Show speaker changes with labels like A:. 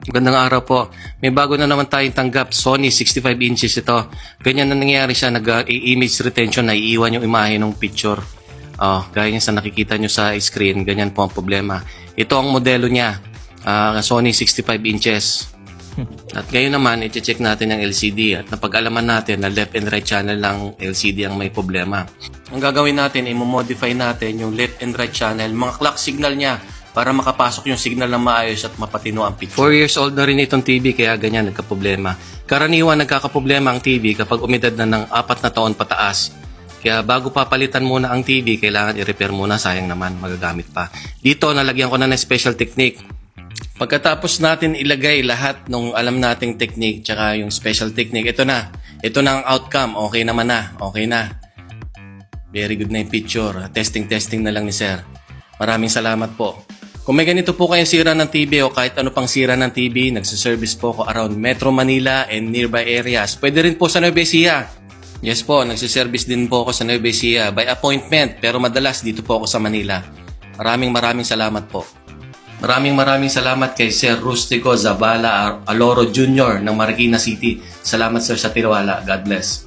A: Magandang araw po. May bago na naman tayong tanggap. Sony 65 inches ito. Ganyan na nangyayari siya. Nag-image retention na iiwan yung imahe ng picture. Gaya niya sa nakikita nyo sa screen. Ganyan po ang problema. Ito ang modelo niya. Sony 65 inches. At ngayon naman, i-check natin ang LCD. At napag-alaman natin na left and right channel lang LCD ang may problema. Ang gagawin natin, i-modify natin yung left and right channel. Mga clock signal niya para makapasok yung signal na maayos at mapatino ang picture. 4 years old na rin itong TV kaya ganyan nagkaproblema. Karaniwan nagkakaproblema ang TV kapag umidad na ng 4 na taon pataas. Kaya bago papalitan muna ang TV, kailangan i-repair muna, sayang naman magagamit pa. Dito nalagyan ko na ng special technique. Pagkatapos natin ilagay lahat ng alam nating technique tsaka yung special technique, ito na. Ito na ang outcome. Okay naman na. Okay na. Very good na yung picture. Testing na lang ni Sir. Maraming salamat po. Kung may ganito po kayong sira ng TV o kahit ano pang sira ng TV, nagsiservice po ako around Metro Manila and nearby areas. Pwede rin po sa Nueva Ecija. Yes po, nagsiservice din po ako sa Nueva Ecija by appointment, pero madalas dito po ako sa Manila. Maraming salamat po. Maraming salamat kay Sir Rustico Zavala Aloro Jr. ng Marikina City. Salamat sir sa tiwala. God bless.